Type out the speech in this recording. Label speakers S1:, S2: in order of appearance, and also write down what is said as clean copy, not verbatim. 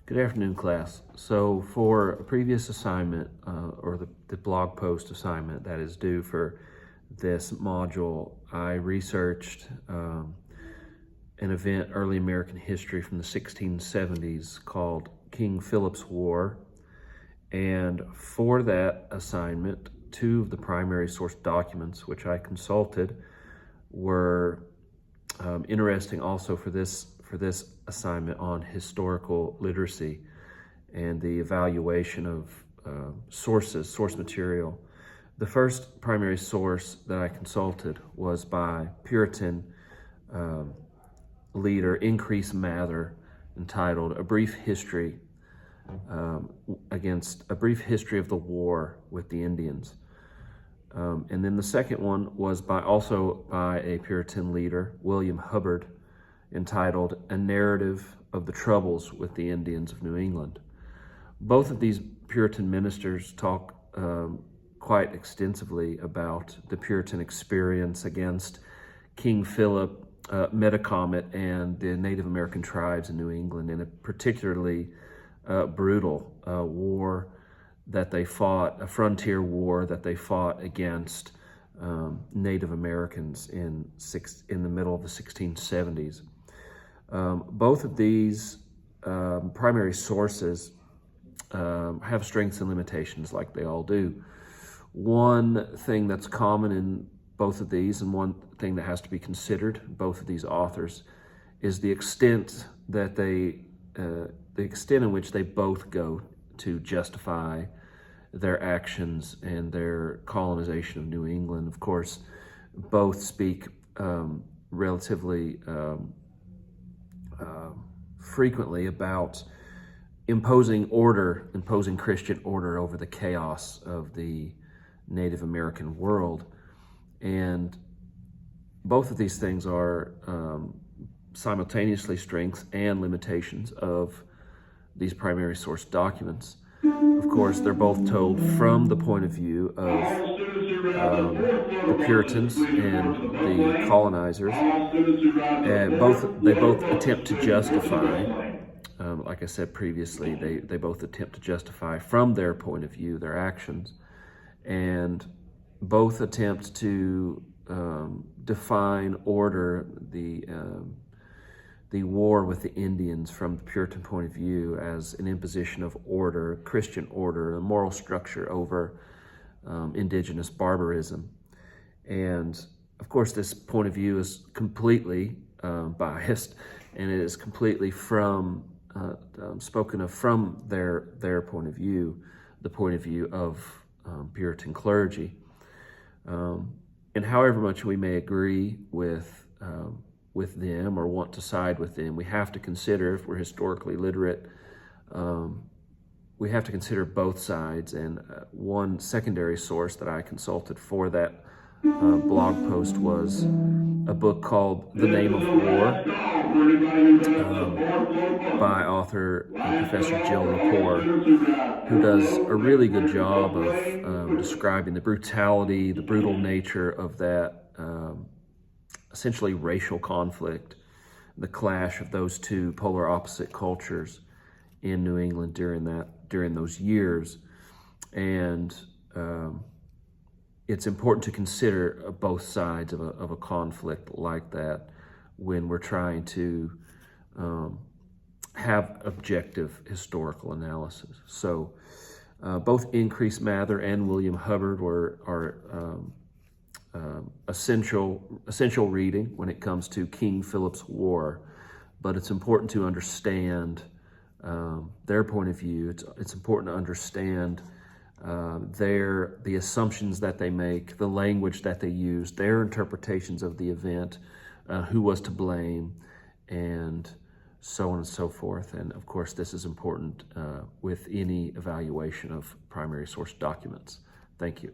S1: Good afternoon, class. So for a previous assignment, or the blog post assignment that is due for this module, I researched an event, early American history from the 1670s called King Philip's War. And for that assignment, two of the primary source documents which I consulted were interesting also for this assignment on historical literacy and the evaluation of source material. The first primary source that I consulted was by Puritan leader Increase Mather, entitled A Brief History of the War with the Indians. And then the second one was also by a Puritan leader, William Hubbard, entitled A Narrative of the Troubles with the Indians of New England. Both of these Puritan ministers talk quite extensively about the Puritan experience against King Philip, Metacomet, and the Native American tribes in New England in a particularly brutal war that they fought, a frontier war that they fought against Native Americans in the middle of the 1670s. Both of these primary sources have strengths and limitations, like they all do. One thing that's common in both of these, and one thing that has to be considered in both of these authors, is the extent in which they both go to justify their actions and their colonization of New England. Of course, both speak relatively frequently about imposing Christian order over the chaos of the Native American world. And both of these things are simultaneously strengths and limitations of these primary source documents. Of course, they're both told from the point of view of the Puritans and the colonizers, and they both attempt to justify, like I said previously, they both attempt to justify from their point of view their actions, and both attempt to define order, the war with the Indians from the Puritan point of view as an imposition of order, Christian order, a moral structure over indigenous barbarism. And of course, this point of view is completely biased, and it is completely spoken of from their point of view, the point of view of Puritan clergy. And however much we may agree with them or want to side with them, we have to consider, if we're historically literate, we have to consider both sides. And one secondary source that I consulted for that blog post was a book called The Name of War by author Professor Jill Lepore, who does a really good job of describing the brutality, the brutal nature of that essentially racial conflict, the clash of those two polar opposite cultures in New England during those years. And it's important to consider both sides of a conflict like that when we're trying to have objective historical analysis. So both Increase Mather and William Hubbard are essential reading when it comes to King Philip's War, but it's important to understand their point of view. It's important to understand the assumptions that they make, the language that they use, their interpretations of the event, who was to blame, and so on and so forth. And of course, this is important with any evaluation of primary source documents. Thank you.